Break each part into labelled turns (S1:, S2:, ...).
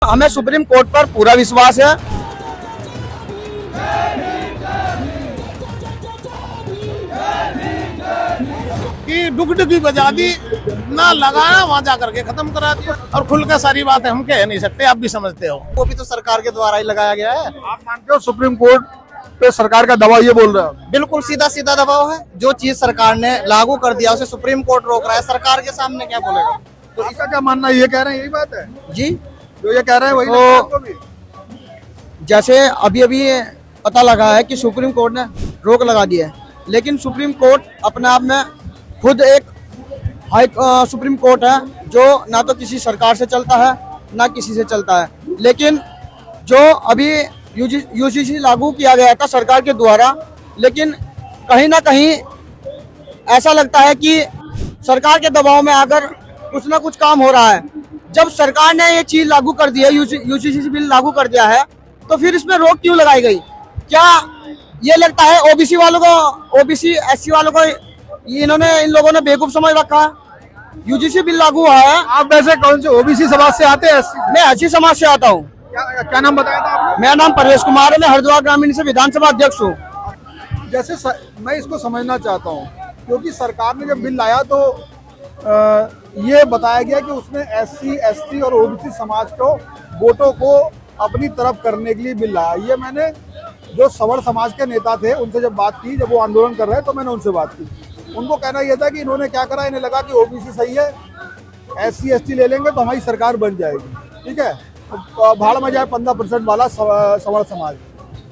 S1: हमें supreme court पर पूरा विश्वास है।
S2: कि डुगडुगी बजा दी ना, लगाया वहां जा करके खत्म करा दिया। और खुल के सारी बात है, हम कह नहीं सकते, आप भी समझते हो।
S3: वो भी तो सरकार के द्वारा ही लगाया गया है।
S4: आप मानते हो सुप्रीम कोर्ट पे सरकार का दबाव ये बोल रहा है?
S3: बिल्कुल सीधा सीधा दबाव है। जो चीज सरकार ने लागू कर दिया उसे सुप्रीम कोर्ट रोक रहा है, सरकार के सामने क्या बोलेगा?
S4: तो इसका क्या मानना है? ये कह रहे हैं यही बात है
S1: जी,
S4: जो ये कह रहे हैं वही
S1: तो-
S4: लगता है आपको भी?
S1: जैसे अभी अभी पता लगा है कि सुप्रीम कोर्ट ने रोक लगा दी है, लेकिन सुप्रीम कोर्ट अपने आप में खुद एक सुप्रीम कोर्ट है जो ना तो किसी सरकार से चलता है ना किसी से चलता है। लेकिन जो अभी यूजीसी लागू किया गया था सरकार के द्वारा, लेकिन कहीं ना कहीं ऐसा लगता है कि सरकार के दबाव में आकर कुछ ना कुछ काम हो रहा है। जब सरकार ने ये चीज लागू कर दी है, यूजीसी बिल लागू कर दिया है, तो फिर इसमें रोक क्यों लगाई गई? क्या ये लगता है ओबीसी वालों को, ओबीसी एससी वालों को इन लोगों ने बेवकूफ समझ रखा है? यूजीसी बिल लागू हुआ है।
S4: आप वैसे कौन से ओबीसी समाज से आते हैं?
S1: मैं एससी समाज से आता हूँ।
S4: क्या नाम बताया था आपने?
S1: मेरा नाम परवेश कुमार है, मैं हरिद्वार ग्रामीण से विधानसभा अध्यक्ष हूँ।
S4: जैसे मैं इसको समझना चाहता हूँ, क्योंकि सरकार ने जब बिल लाया तो ये बताया गया कि उसने एससी एसटी और ओबीसी समाज को वोटों को अपनी तरफ करने के लिए बिल लाया। ये मैंने जो सवर्ण समाज के नेता थे उनसे जब बात की, जब वो आंदोलन कर रहे हैं तो मैंने उनसे बात की। उनको कहना यह था कि इन्होंने क्या करा, इन्हें लगा कि ओबीसी सही है, एससी एसटी ले लेंगे तो हमारी सरकार बन जाएगी, ठीक है, भाड़ में जाए 15% वाला सवर्ण समाज,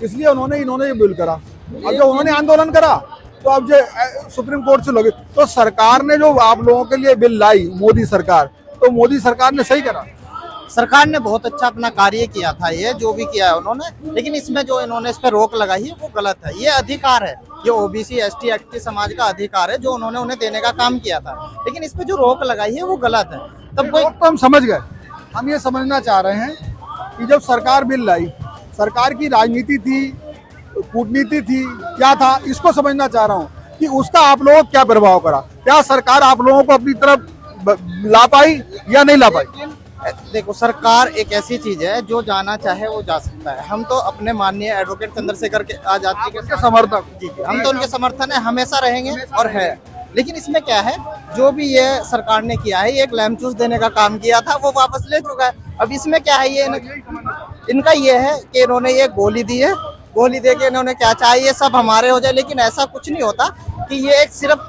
S4: इसलिए इन्होंने ये बिल करा। अब जब उन्होंने आंदोलन करा तो अब जो सुप्रीम कोर्ट से लोगे, तो सरकार ने जो आप लोगों के लिए बिल लाई, मोदी सरकार, तो मोदी सरकार ने सही करा।
S3: सरकार ने बहुत अच्छा अपना कार्य किया था, ये जो भी किया है उन्होंने, लेकिन इसमें जो इन्होंने इस पर रोक लगाई है वो गलत है। ये अधिकार है, ये ओबीसी एसटी एसटी समाज का अधिकार है जो उन्होंने उन्हें देने का काम किया था, लेकिन इस पे जो रोक लगाई है वो गलत है। तब कोई
S4: तो हम समझ गए। हम ये समझना चाह रहे हैं कि जब सरकार बिल लाई, सरकार की राजनीति थी, कूटनीति थी, क्या था, इसको समझना चाह रहा हूँ कि उसका आप लोगों को क्या प्रभाव पड़ा। क्या सरकार आप लोगों को अपनी तरफ ला पाई या नहीं ला पाई?
S3: देखो, सरकार एक ऐसी चीज है जो जाना चाहे वो जा सकता है। हम तो अपने माननीय एडवोकेट चंद्रशेखर के आजादी के
S4: समर्थक,
S3: जी, हम तो उनके समर्थन है, हमेशा रहेंगे और है। लेकिन इसमें क्या है, जो भी ये सरकार ने किया है, ये एक लैमचूस देने का काम किया था, वो वापस ले चुका है। अब इसमें क्या है, ये इनका ये है कि इन्होंने ये गोली दी है, गोली दे के इन्होंने क्या चाहिए ये सब हमारे हो जाए, लेकिन ऐसा कुछ नहीं होता कि ये एक सिर्फ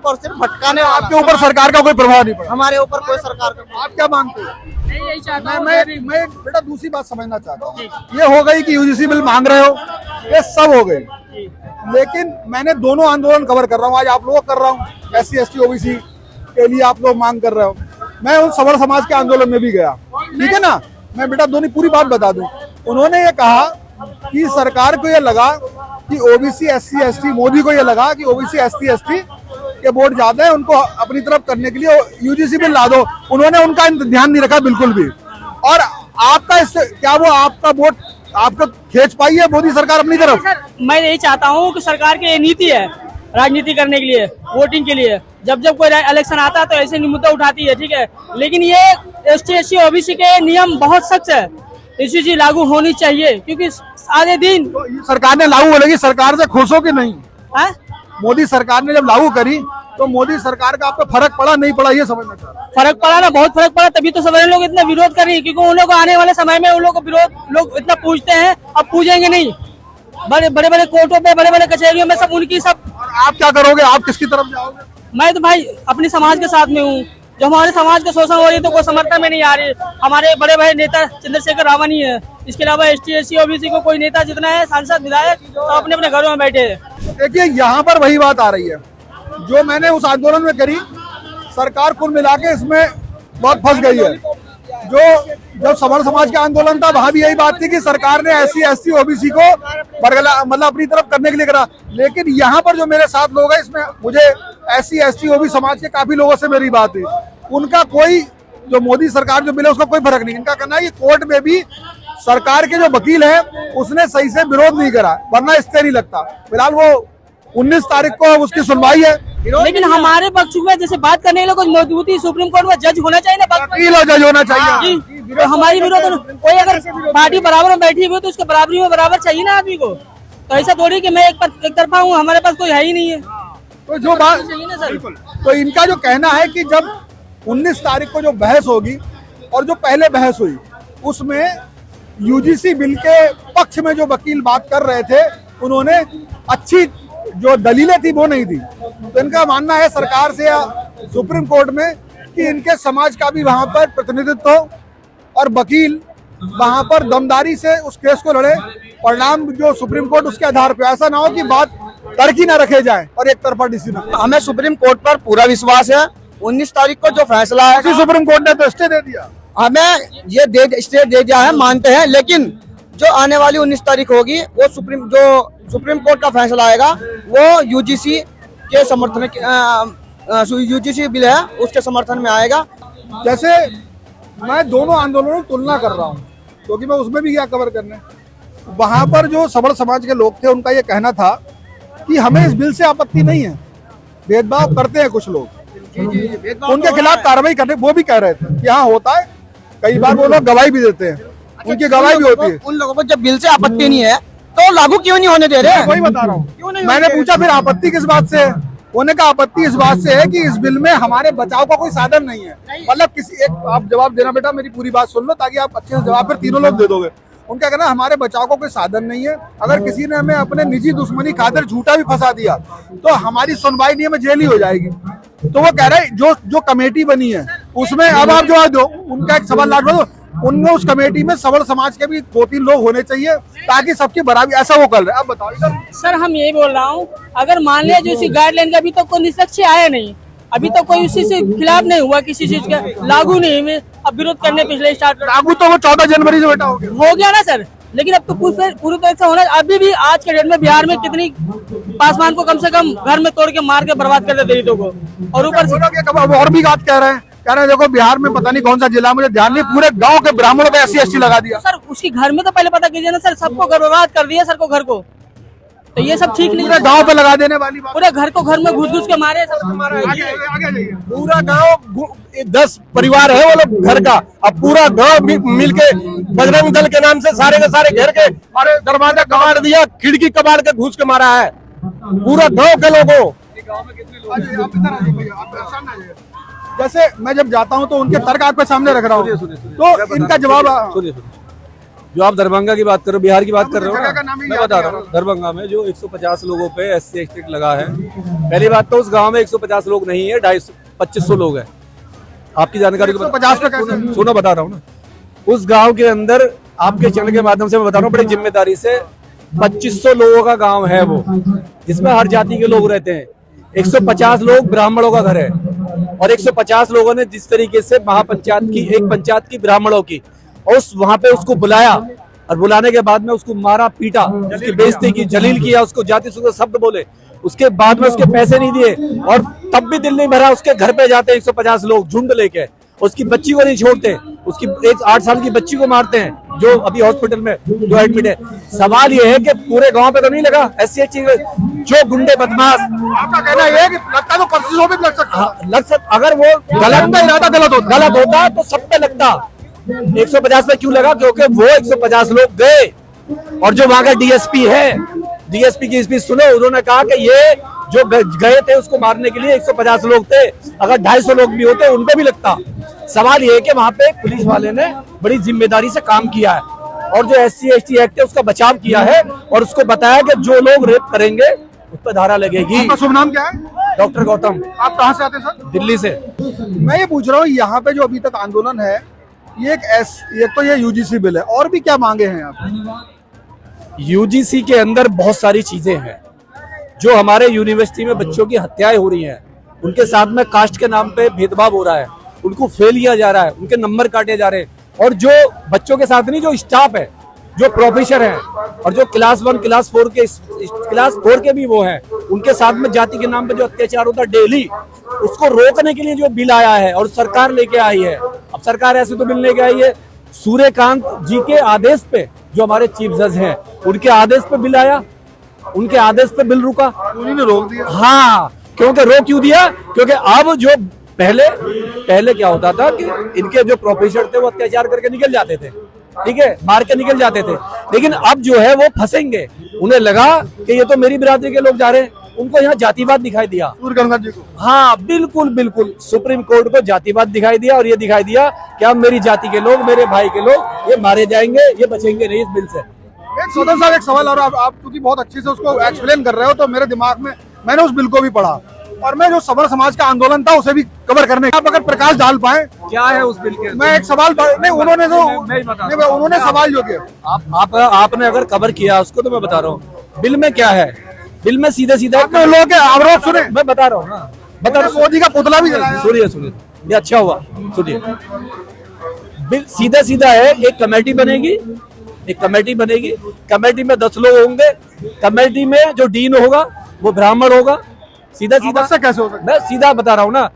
S3: और सिर्फ भटकाने वाला।
S4: आपके ऊपर सरकार का कोई प्रभाव नहीं पड़ा?
S3: हमारे ऊपर कोई सरकार का।
S4: आप क्या मानते हो? मैं बेटा दूसरी बात समझना चाहता हूँ। ये हो गई कि यूजीसी बिल मांग रहे हो, ये सब हो गई, लेकिन मैंने दोनों आंदोलन कवर कर रहा हूँ। आज आप लोग कर रहा हूँ, एससी एसटी ओबीसी के लिए आप लोग मांग कर रहे हो, मैं उन सवर्ण समाज के आंदोलन में भी गया, ठीक है ना। मैं बेटा दोनों पूरी बात बता दूं। उन्होंने ये कहा कि सरकार को ये लगा कि ओबीसी एससी एसटी, मोदी को ये लगा कि ओबीसी एससी एसटी के वोट ज्यादा है, उनको अपनी तरफ करने के लिए यूजीसी बिल ला दो। उन्होंने उनका ध्यान नहीं रखा बिल्कुल भी। और आपका इससे क्या वो आपका वोट आपको खींच पाई है मोदी सरकार अपनी तरफ?
S5: मैं यही चाहता हूँ कि सरकार की ये नीति है राजनीति करने के लिए, वोटिंग के लिए, जब जब कोई इलेक्शन आता है तो ऐसे मुद्दा उठाती है, ठीक है, लेकिन ये एसटी एससी ओबीसी के नियम बहुत सख्त है, इसी चीज लागू होनी चाहिए, क्योंकि आधे दिन
S4: तो सरकार ने लागू करेगी, सरकार से खुश हो कि नहीं?
S5: है?
S4: मोदी सरकार ने जब लागू करी तो मोदी सरकार का आप पे फर्क पड़ा नहीं पड़ा, ये समझना चाह रहा हूं।
S5: फर्क पड़ा ना, बहुत फर्क पड़ा, तभी तो सभी लोग इतना विरोध कर रहे हैं, क्योंकि उन लोग को आने वाले समय में उन लोग को विरोध लोग इतना पूछते हैं, अब पूछेंगे नहीं। बड़े बड़े कोर्टों पे, बड़े बड़े कचहरियों में सब उनकी सब।
S4: और आप क्या करोगे? आप किसकी तरफ जाओगे?
S5: मैं तो भाई अपने समाज के साथ में हूँ। जो हमारे समाज का शोषण हो रही है तो कोई समर्थन में नहीं आ रही। हमारे बड़े भाई नेता चंद्रशेखर रावण ही है, इसके अलावा एसटी एससी ओबीसी को कोई नेता जितना है, सांसद विधायक, तो अपने अपने घरों में बैठे हैं।
S4: देखिए यहाँ पर वही बात आ रही है जो मैंने उस आंदोलन में करी। सरकार कुल मिला के इसमें बहुत फंस गई है। जो जब सवर्ण समाज का आंदोलन था वहां भी यही बात थी कि सरकार ने एससी एसटी ओबीसी को मतलब अपनी तरफ करने के लिए करा, लेकिन यहाँ पर जो मेरे साथ लोग हैं इसमें मुझे एससी एसटी ओबीसी समाज के काफी लोगों से मेरी बात हुई। उनका कोई जो मोदी सरकार जो बिल है उसका कोई फर्क नहीं। इनका कहना है कि कोर्ट में भी सरकार के जो वकील है उसने सही से विरोध नहीं करा, वरना स्टे नहीं लगता। फिलहाल वो 19 तारीख को उसकी सुनवाई है,
S5: लेकिन हमारे पक्ष में जैसे बात करने के लिए कुछ मजबूती सुप्रीम कोर्ट में जज होना चाहिए ना
S4: वकील और जज होना चाहिए।
S5: जी, तो हमारी विरोध कोई अगर पार्टी बराबर में बैठी हुई है तो उसके बराबरी में बराबर चाहिए ना आदमी को। तो ऐसा थोड़ी कि मैं एक तरफा हूँ, हमारे पास कोई है ही नहीं है।
S4: तो जो बात
S5: चाहिए ना सर।
S4: तो इनका जो कहना है कि जब 19 तारीख को जो बहस होगी और जो पहले बहस हुई उसमें यूजीसी बिल के पक्ष में जो वकील बात कर रहे थे उन्होंने अच्छी जो दलीलें थी वो नहीं दी। तो इनका मानना है सरकार से या सुप्रीम कोर्ट में कि इनके समाज का भी वहां पर प्रतिनिधित्व हो और वकील वहां पर दमदारी से उस केस को लड़े, परिणाम जो सुप्रीम कोर्ट उसके आधार पर, ऐसा ना हो कि बात तर्क ही ना रखे जाए और एक तरफा डिसीजन।
S1: हमें सुप्रीम कोर्ट पर पूरा विश्वास है। 19 तारीख को जो फैसला है,
S4: सुप्रीम कोर्ट ने तो स्टे दे दिया,
S1: हमें ये स्टे दे दिया है, मानते हैं। लेकिन जो आने वाली 19 तारीख होगी वो सुप्रीम कोर्ट का फैसला आएगा वो यूजीसी के समर्थन यूजीसी बिल है उसके समर्थन में आएगा।
S4: जैसे मैं दोनों आंदोलनों की तुलना कर रहा हूँ क्योंकि मैं उसमें भी गया कवर करने। वहां पर जो सबल समाज के लोग थे उनका ये कहना था कि हमें इस बिल से आपत्ति नहीं है, भेदभाव करते हैं कुछ लोग, उनके खिलाफ कार्रवाई करने, वो भी कह रहे थे कि हाँ होता है, कई बार वो लोग गवाही भी देते हैं, उनकी गवाही भी होती है।
S1: उन लोगों को जब बिल से आपत्ति नहीं है तो लागू क्यों नहीं होने दे रहे?
S4: वही बता रहा हूँ। मैंने पूछा फिर आपत्ति किस बात से है? उन्होंने कहा आपत्ति इस बात से है कि इस बिल में हमारे बचाव का कोई साधन नहीं है। मतलब किसी एक, आप जवाब देना बेटा, मेरी पूरी बात सुन लो ताकि आप अच्छे से जवाब फिर तीनों लोग दे दोगे। उनका कहना हमारे बचाव का कोई साधन नहीं है, अगर किसी ने हमें अपने निजी दुश्मनी खातिर झूठा भी फंसा दिया तो हमारी सुनवाई नहीं, हमें जेल ही हो जाएगी। तो वो कह रहे जो कमेटी बनी है उसमें अब आप जो दो, उनका एक सवाल लाख दो, उनमें उस कमेटी में सबल समाज के भी 2-3 लोग होने चाहिए ताकि सबकी बराबरी, ऐसा वो कर रहे हैं। अब बताओ
S5: सर, हम यही बोल रहा हूँ, अगर मान लिया जो इसी गाइडलाइन का अभी तक कोई निष्पक्ष आया नहीं, अभी तक कोई उसी से खिलाफ नहीं हुआ, किसी चीज का लागू नहीं हुए, अब विरोध करने पिछले स्टार्ट
S4: लागू तो वो 14 जनवरी से बेटा हो
S5: गया ना सर। लेकिन अब तो पूरी तरह से होना, अभी भी आज के डेट में बिहार में कितनी पासवान को कम से कम घर में तोड़ के मार के बर्बाद कर देते दलितों को, और ऊपर से
S4: और भी बात कह रहे हैं देखो बिहार में पता नहीं कौन सा जिला, मुझे ध्यान नहीं, पूरे गांव के ब्राह्मणों को SC/ST लगा दिया।
S5: सर उसकी घर में तो पहले पता कीजिए ना सर, सबको बर्बाद कर दिया सर को, घर को, तो ये सब ठीक नहीं है।
S4: गांव पे लगा देने वाली बात,
S5: पूरे घर को घर में घुस के मारे सब।
S4: पूरा गांव 10 परिवार है वो लोग घर का, अब पूरा गांव मिलके बजरंग दल के नाम से सारे के सारे घेर के और दरवाजा कबाड़ दिया, खिड़की कबाड़ के घुस के मारा है पूरा गांव के लोगों। जैसे मैं जब जाता हूं तो उनके तर्क आपके सामने रख रहा हूं, तो इनका जवाब
S6: सुनिए। जो आप दरभंगा की बात कर रहे हो, बिहार की बात कर रहे हो ना, मैं बता रहा हूँ दरभंगा में जो 150 लोगों पे SC/ST लगा है। पहली बात तो उस गांव में 150 लोग नहीं है, 250-2500 लोग हैं। आपकी जानकारी को
S4: 150 पे कैसे?
S6: सुनो, बता रहा हूँ ना, उस गांव के अंदर आपके चैनल के माध्यम से मैं बता रहा हूँ बड़ी जिम्मेदारी से, 2500 लोगों का गाँव है वो, जिसमें हर जाति के लोग रहते हैं। 150 लोग ब्राह्मणों का घर है और 150 लोगों ने जिस तरीके से महापंचायत की, एक पंचायत की ब्राह्मणों की, और वहां पे उसको बुलाया और बुलाने के बाद में उसको मारा पीटा, उसकी बेइज्जती की, जलील किया, उसको जाति सूचक शब्द बोले, उसके बाद में उसके पैसे नहीं दिए और तब भी दिल नहीं भरा। उसके घर पे जाते 150 लोग झुंड लेके, उसकी बच्ची को नहीं छोड़ते, उसकी एक 8 साल की बच्ची को मारते हैं जो अभी हॉस्पिटल में जो एडमिट है। सवाल ये है कि पूरे गांव पे तो नहीं लगा SC/ST, जो गुंडे बदमाश,
S4: आपका कहना यह है कि लगता तो परसों भी लग सकता,
S6: अगर वो गलत होता तो सब पे लगता। 150 पे क्यों लगा? क्योंकि वो 150 लोग गए और जो वहां का DSP है, DSP की स्पीच सुनो, उन्होंने कहा कि ये जो गए थे उसको मारने के लिए 150 लोग थे, अगर 250 लोग भी होते उन पे भी लगता। सवाल ये है कि वहां पे पुलिस वाले ने बड़ी जिम्मेदारी से काम किया है और जो SC/ST एक्ट है उसका बचाव किया है और उसको बताया कि जो लोग रेप करेंगे उस पर धारा लगेगी।
S4: आपका शुभ नाम क्या है?
S6: डॉक्टर गौतम।
S4: आप कहाँ से आते हैं सर?
S6: दिल्ली से।
S4: मैं ये पूछ रहा हूँ, यहाँ पे जो अभी तक आंदोलन है, ये एक तो ये UGC बिल है, और भी क्या मांगे हैं आप?
S6: UGC के अंदर बहुत सारी चीजें हैं। जो हमारे यूनिवर्सिटी में बच्चों की हत्याएं हो रही हैं, उनके साथ में कास्ट के नाम पे भेदभाव हो रहा है, उनको फेल किया जा रहा है, उनके नंबर काटे जा रहे हैं, और जो बच्चों के साथ नहीं, जो स्टाफ है, जो प्रोफेसर हैं और जो क्लास 1 क्लास 4 के भी वो हैं, उनके साथ में जाति के नाम पे जो अत्याचार होता है डेली, उसको रोकने के लिए जो बिल आया है और सरकार लेके आई है। अब सरकार ऐसे तो बिल लेके आई है, सूर्यकांत जी के आदेश पे, जो हमारे चीफ जज हैं, उनके आदेश पे बिल आया, उनके आदेश पे बिल रुका,
S4: उन्हीं ने रोक दिया।
S6: हाँ, क्योंकि रोक क्यों दिया? क्योंकि अब जो पहले क्या होता था कि इनके जो प्रोफेसर थे वो अत्याचार करके निकल जाते थे, ठीक है, मार के निकल जाते थे। लेकिन अब जो है वो फंसेंगे, उन्हें लगा कि ये तो मेरी बिरादरी के लोग जा रहे हैं, उनको यहाँ जातिवाद दिखाई दिया।
S4: सूर्यकांत जी को
S6: हाँ बिल्कुल बिल्कुल, सुप्रीम कोर्ट को जातिवाद दिखाई दिया और ये दिखाई दिया कि अब मेरी जाति के लोग, मेरे भाई के लोग ये मारे जाएंगे, ये बचेंगे नहीं इस बिल से।
S4: एक सदन साहब एक सवाल, और आप क्योंकि बहुत अच्छे से उसको एक्सप्लेन कर रहे हो तो मेरे दिमाग में, मैंने उस बिल को भी पढ़ा और मैं जो सबर समाज का आंदोलन था उसे भी कवर करने, आप अगर प्रकाश डाल पाए
S6: क्या है उस बिल के?
S4: मैं एक सवाल नहीं, उन्होंने जो उन्होंने सवाल जो किया,
S6: आपने अगर कवर किया उसको तो मैं बता रहा हूँ बिल में क्या है। बिल में सीधे सीधे
S4: लोगों के आरोप सुने,
S6: मैं बता रहा हूँ ना, बता रहा हूँ।
S4: मोदी का पुतला भी जलाया।
S6: सुनिए ये अच्छा हुआ, सुनिए बिल सीधा सीधा है। एक कमेटी बनेगी, कमेटी में 10 लोग होंगे, कमेटी में जो डीन होगा वो ब्राह्मण होगा। सीधा
S4: से कैसे हो सकता?
S6: मैं सीधा बता रहा हूँ ना,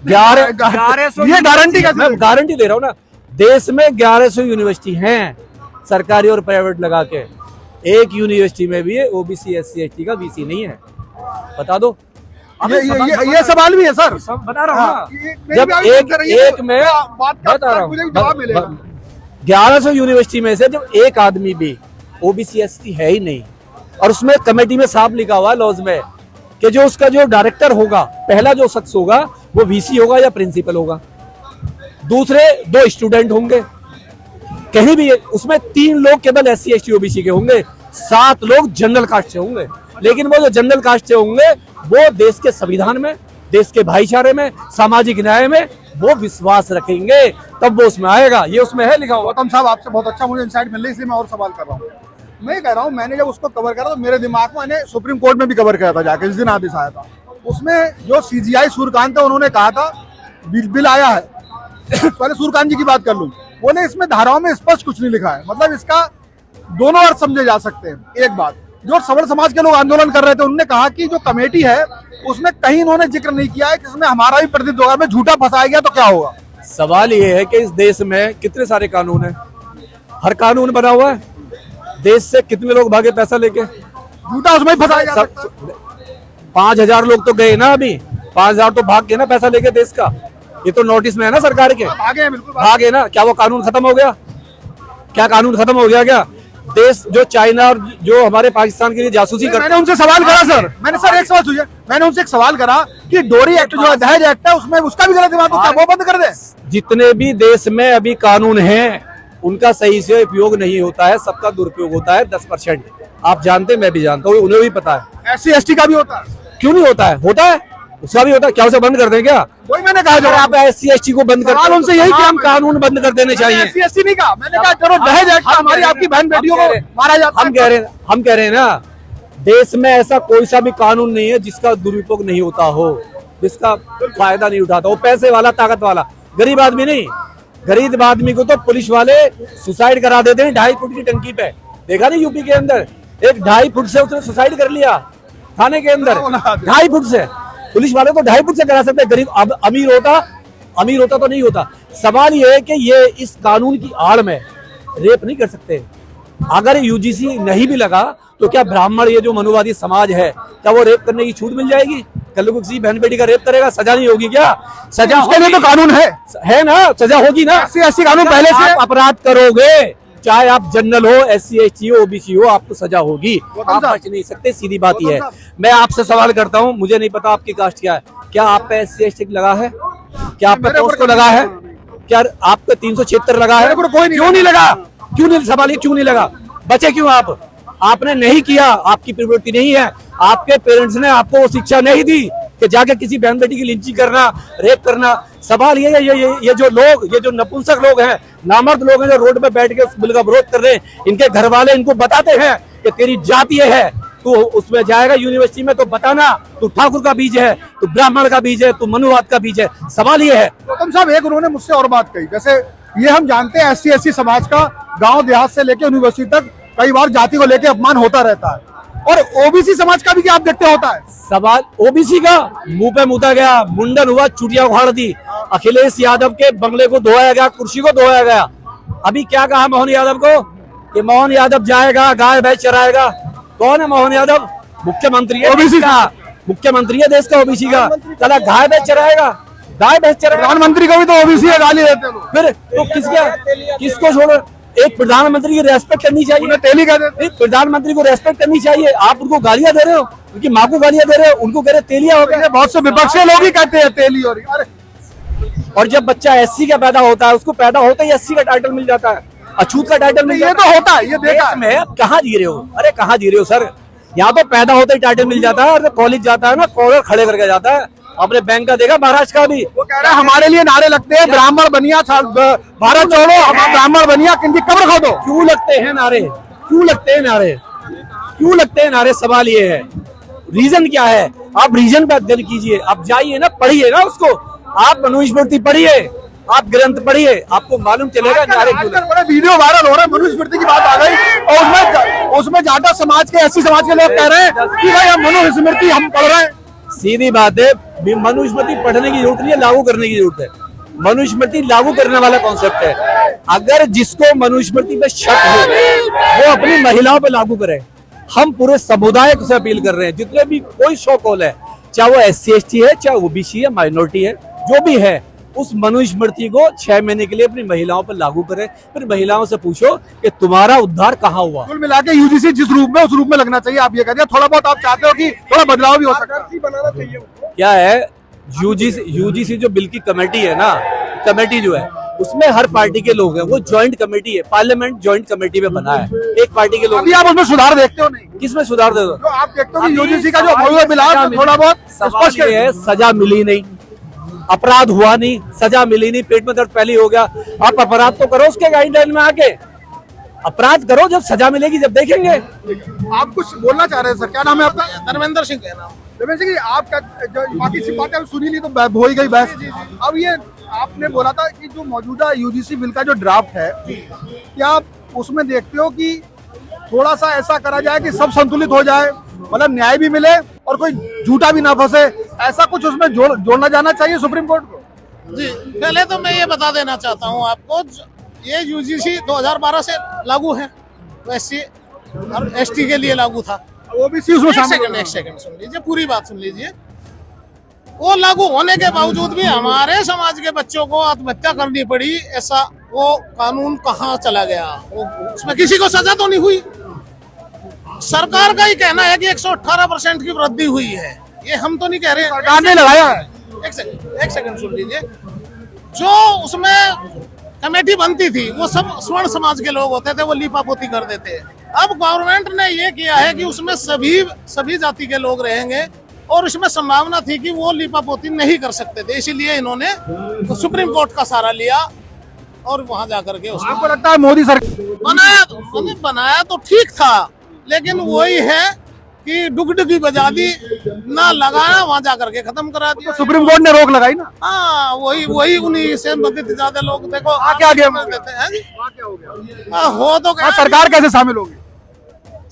S6: 1100
S4: ये गारंटी कैसे?
S6: मैं गारंटी दे रहा हूँ ना, देश में 1100 यूनिवर्सिटी हैं सरकारी और प्राइवेट लगा के, एक यूनिवर्सिटी में भी ओबीसी SC ST का VC नहीं है, बता दो।
S4: ये सवाल भी है सर,
S6: सब बता रहा हूँ ना।
S4: जब
S6: एक में बता रहा हूँ, 1100 यूनिवर्सिटी में से जब एक आदमी भी ओबीसी SC है ही नहीं, और उसमें कमेटी में साफ लिखा हुआ है लॉज में कि जो उसका जो डायरेक्टर होगा, पहला जो शख्स होगा वो VC होगा या प्रिंसिपल होगा, दूसरे 2 स्टूडेंट होंगे, कहीं भी उसमें 3 लोग केवल SC ST OBC के होंगे, 7 लोग जनरल कास्ट से होंगे। लेकिन वो जो जनरल कास्ट से होंगे वो देश के संविधान में, देश के भाईचारे में, सामाजिक न्याय में वो विश्वास रखेंगे, तब वो उसमें आएगा। ये उसमें है लिखा हुआ।
S4: गौतम साहब आपसे बहुत अच्छा मुझे इंसाइट मिल रही है, इसलिए मैं और सवाल कर रहा हूँ। मैं कह रहा हूँ, मैंने जब उसको कवर करा तो मेरे दिमाग में, मैंने सुप्रीम कोर्ट में भी कवर किया था जाके, जिस दिन आदेश आया था उसमें जो CGI सूर्यकांत है उन्होंने कहा था बिल आया है पहले सूर्यकांत जी की बात कर लूं, बोले इसमें धाराओं में स्पष्ट कुछ नहीं लिखा है, मतलब इसका दोनों अर्थ समझे जा सकते हैं। एक बात, जो सवर्ण समाज के लोग आंदोलन कर रहे थे उन्होंने कहा कि जो कमेटी है उसमें कहीं इन्होंने जिक्र नहीं किया है कि इसमें हमारा भी प्रतिनिधित्व होगा, में झूठा फंसाया गया तो क्या होगा।
S6: सवाल ये है कि इस देश में कितने सारे कानून हैं, हर कानून बना हुआ है, देश से कितने लोग भागे पैसा लेके,
S4: झूठा उसमें ही फंसाया जा सकता है।
S6: 5000 लोग तो गए ना, अभी 5000 तो भाग गए ना पैसा लेके देश का, ये तो नोटिस में है ना सरकार के,
S4: आगे हैं, बिल्कुल
S6: भागे ना। क्या वो कानून खत्म हो गया? क्या कानून खत्म हो गया? क्या देश जो चाइना और जो हमारे पाकिस्तान के लिए जासूसी कर,
S4: मैंने उनसे सवाल करा सर, मैंने सर एक सवाल पूछा, मैंने उनसे एक सवाल करा कि डोरी एक्ट जो है, दहेज एक्ट है, उसमें उसका भी गलत दिमाग, तो क्या वो बंद कर दे? जितने
S6: भी देश में अभी कानून हैं उनका सही से उपयोग नहीं होता है, सबका दुरुपयोग होता है 10%। आप जानते, मैं भी जानता हूँ, उन्हें भी पता है।
S4: SC ST का भी होता है,
S6: क्यों नहीं होता है? होता है, उसका भी होता है। क्या उसे बंद कर दें क्या?
S4: वही मैंने कहा, जब
S6: आप SC ST को बंद कर,
S4: उनसे यही
S6: कि हम कानून बंद कर देने चाहिए।
S4: SC ST नहीं कहा, मैंने कहा चलो दहेज एक्ट, हमारी आपकी बहन बेटियों को मारा जाता है।
S6: हम कह रहे हैं ना, देश में ऐसा कोई सा भी कानून नहीं है जिसका दुरुपयोग नहीं होता हो, जिसका फायदा नहीं उठाता हो पैसे वाला, ताकत वाला। गरीब आदमी नहीं, गरीब आदमी को तो पुलिस वाले सुसाइड करा देते हैं 2.5 फुट की टंकी पे। देखा नहीं यूपी के अंदर, एक 2.5 फुट से उसने सुसाइड कर लिया थाने के अंदर, 2.5 फुट से। पुलिस वाले तो 2.5 फुट से करा सकते हैं, गरीब अब अमीर होता तो नहीं होता। सवाल ये है कि ये इस कानून की आड़ में रेप नहीं कर सकते। अगर UGC नहीं भी लगा तो क्या ब्राह्मण, ये जो मनुवादी समाज है, क्या वो रेप करने की छूट मिल जाएगी? कल को किसी बहन बेटी का रेप करेगा, सजा नहीं होगी क्या? सजा
S4: उसके लिए तो कानून है
S6: ना, सजा होगी ना।
S4: SC ST कानून पहले से,
S6: आप अपराध करोगे, चाहे आप जनरल हो, SC ST हो, OBC हो, आपको सजा होगी, आप बच नहीं सकते। सीधी बात यह है। मैं आपसे सवाल करता हूँ, मुझे नहीं पता आपकी कास्ट क्या है, क्या आप पे SC ST लगा है? क्या आप पे पोस्ट को लगा है? क्या आप पे 376 लगा है? क्यों नहीं लगा? क्यों नहीं? सवाल ये क्यों नहीं लगा? बचे क्यों आप? आपने नहीं किया, आपकी प्रवृत्ति नहीं है, आपके पेरेंट्स ने आपको वो शिक्षा नहीं दी कि जाके किसी बहन बेटी की लिंचिंग करना, रेप करना। सवाल ये जो लोग, ये जो नपुंसक लोग हैं, नामर्द लोग हैं, जो रोड पे बैठ के उस बिल का विरोध कर रहे हैं, इनके घर वाले इनको बताते हैं कि तेरी जाति ये है, तू उसमें जाएगा यूनिवर्सिटी में तो बताना तू ठाकुर का बीज है, तू ब्राह्मण का बीज है, तू मनुवाद का बीज है। सवाल ये है।
S4: गौतम साहब, एक उन्होंने मुझसे और बात कही, जैसे ये हम जानते हैं SC ST समाज का गांव देहात से लेकर यूनिवर्सिटी तक कई बार जाति को लेकर अपमान होता रहता है, और OBC समाज का भी क्या आप देखते होता है?
S6: सवाल OBC का मुंह पे मुता गया, मुंडन हुआ, चुटिया उखाड़ दी, अखिलेश यादव के बंगले को धोया गया, कुर्सी को धोया गया। अभी क्या कहा मोहन यादव को कि मोहन यादव जाएगा गाय भैंस चराएगा? कौन है मोहन यादव? मुख्यमंत्री है। OBC का मुख्यमंत्री है देश का ओबीसी का, चला गाय भैंस चराएगा, गाय भैंस चराएगा।
S4: प्रधानमंत्री को भी तो ओबीसी है गाली देते हैं लोग।
S6: फिर तो किसको छोड़ो, एक प्रधानमंत्री की रेस्पेक्ट करनी चाहिए,
S4: तेली कहते हैं।
S6: नहीं, प्रधानमंत्री को रेस्पेक्ट करनी चाहिए। आप उनको गालियां दे रहे हो, उनकी माँ को गालियां दे रहे हो, उनको कह रहे तेलिया हो गया।
S4: बहुत से विपक्षी लोग ही कहते हैं तेली।
S6: और जब बच्चा एससी का पैदा होता है, उसको पैदा होता ही एससी का टाइटल मिल जाता है, अछूत का टाइटल मिल
S4: ये
S6: जाता
S4: तो होता है, ये देखा
S6: है। में कहाँ जी रहे हो, अरे कहाँ जी रहे हो सर, यहाँ तो पैदा होता ही टाइटल मिल जाता है। और कॉलेज जाता है ना, कॉलर खड़े करके जाता है। आपने बैंक का देखा, महाराष्ट्र का भी,
S4: वो कह रहा है हमारे लिए नारे लगते हैं, ब्राह्मण बनिया, भारत छोड़ो, हम ब्राह्मण बनिया, किनकी कब्र खोदो।
S6: क्यों लगते हैं नारे, क्यों लगते हैं नारे, क्यों लगते हैं नारे? सवाल ये है, रीजन क्या है? आप रीजन पे अध्ययन कीजिए, आप जाइए ना, पढ़िए ना उसको, आप मनुस्मृति पढ़िए, आप ग्रंथ पढ़िए, आपको मालूम चलेगा नारे क्यों।
S4: आजकल बड़े वीडियो वायरल हो रहे हैं, मनुस्मृति की बात आ गई और उसमें जाटा समाज के, एससी समाज के लोग कह रहे हैं कि भाई हम मनुस्मृति हम पढ़ रहे हैं।
S6: सीधी बात है, मनुस्मृति पढ़ने की जरूरत नहीं है, लागू करने की जरूरत है। मनुस्मृति लागू करने वाला कॉन्सेप्ट है। अगर जिसको मनुस्मृति पे शक हो वो अपनी महिलाओं पे लागू करे। हम पूरे समुदाय से अपील कर रहे हैं, जितने भी कोई शो कॉल है, चाहे वो SC ST है, चाहे ओबीसी है, माइनॉरिटी है, जो भी है, उस मनुस्मृति को 6 महीने के लिए अपनी महिलाओं पर लागू करें। फिर महिलाओं से पूछो कि तुम्हारा उद्धार कहाँ हुआ।
S4: कुल मिला के यूजीसी जिस रूप में, उस रूप में लगना चाहिए। आप ये कहते हैं थोड़ा बहुत आप चाहते हो कि थोड़ा बदलाव भी हो सकता बनाना चाहिए।
S6: क्या है, यूजीसी जो बिल की कमेटी है ना, कमेटी जो है उसमें हर पार्टी के लोग हैं, वो ज्वाइंट कमेटी है, पार्लियामेंट ज्वाइंट कमेटी में बना है, एक पार्टी के लोग।
S4: अभी आप उसमें सुधार देखते हो? नहीं,
S6: किसमें सुधार दे दो?
S4: जो आप देखते हो कि यूजीसी का जो मौजूदा बिल है थोड़ा बहुत स्पष्ट
S6: है, सजा मिली नहीं, अपराध हुआ नहीं, सजा मिली नहीं, पेट में दर्द पहले हो गया। आप अपराध तो करो उसके गाइडलाइन में आके, अपराध करो, जब सजा मिलेगी जब देखेंगे।
S4: आप कुछ बोलना चाह रहे हैं सर? क्या नाम है आपका?
S2: धर्मेंद्र सिंह का नाम।
S4: धर्मेंद्र सिंह, आपका बाकी सी बातें सुनी ली तो हो ही गई बहस। अब ये आपने बोला था कि जो मौजूदा यूजीसी बिल का जो ड्राफ्ट है, क्या आप उसमें देखते हो कि थोड़ा सा ऐसा करा जाए कि सब संतुलित हो जाए, मतलब न्याय भी मिले और कोई झूठा भी ना फंसे, ऐसा कुछ उसमें जोड़ना जाना चाहिए सुप्रीम कोर्ट को?
S2: जी, पहले तो मैं ये बता देना चाहता हूँ आपको, ये यूजीसी 2012 से लागू है, SC और ST के लिए लागू था।
S4: ओबीसी उसमें
S2: एक सेकंड सुन लीजिए, पूरी बात सुन लीजिए। वो लागू होने के बावजूद भी हमारे समाज के बच्चों को आत्महत्या करनी पड़ी, ऐसा वो कानून कहाँ चला गया? वो उसमें किसी को सजा तो नहीं हुई। सरकार का ही कहना है कि 118% की वृद्धि हुई है, ये हम तो नहीं कह रहे।
S4: सरकार ने लगाया है।
S2: एक सेकंड सुन लीजिए। जो उसमें कमेटी बनती थी वो सब स्वर्ण समाज के लोग होते थे, वो लीपापोती कर देते। अब गवर्नमेंट ने ये किया है कि उसमें सभी जाति के लोग रहेंगे और इसमें संभावना थी कि वो लीपापोती नहीं कर सकते थे, इसीलिए इन्होंने सुप्रीम कोर्ट का सहारा लिया और वहां जाकर के उसको
S4: आपको लगता है मोदी सरकार
S2: बनाया तो ठीक था, लेकिन वही है कि डुगडुगी बजा दी ना, लगाया वहां जाकर के खत्म करा दिया।
S4: तो सुप्रीम कोर्ट ने रोक लगाई ना।
S2: हाँ, वही उन्हीं से संबंधित ज्यादा लोग देखो
S4: क्या गया
S2: देते हैं। हो तो क्या,
S4: सरकार कैसे शामिल होगी?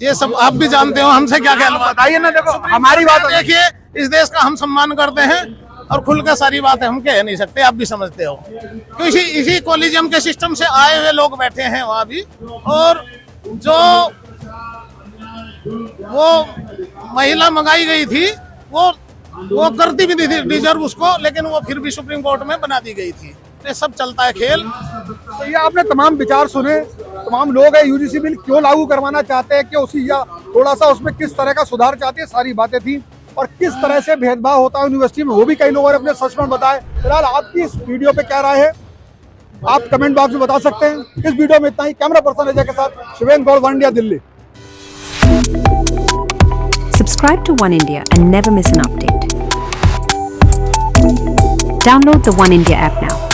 S2: ये सब आप भी जानते हो, हमसे क्या कहना।
S4: बताइए ना, देखो हमारी बात
S2: देखिए, इस देश का हम सम्मान करते हैं और खुल के सारी बातें हम कह नहीं सकते, आप भी समझते हो, क्योंकि इसी कॉलेजियम के सिस्टम से आए हुए लोग बैठे हैं वहां भी। और जो वो महिला मंगाई गई थी वो करती भी नहीं थी डिजर्व उसको, लेकिन वो फिर भी सुप्रीम कोर्ट में बना दी गई थी। ये सब चलता है खेल।
S4: तो ये आपने तमाम विचार सुने, तमाम लोग है यूजीसी बिल क्यों लागू करवाना चाहते हैं, कि उसी या थोड़ा सा उसमें किस तरह का सुधार चाहते हैं, सारी बातें थी। और किस तरह से भेदभाव होता है यूनिवर्सिटी में, वो भी कई लोगों ने अपने सस्पेंड बताए। फिलहाल आपकी इस वीडियो पे क्या राय है, आप कमेंट बॉक्स में बता सकते हैं। इस वीडियो में इतना ही। कैमरा पर्सन अजय के साथ Shivendra Gaur, One India, Delhi.
S7: Subscribe to One India and never miss an update. Download the One India app now.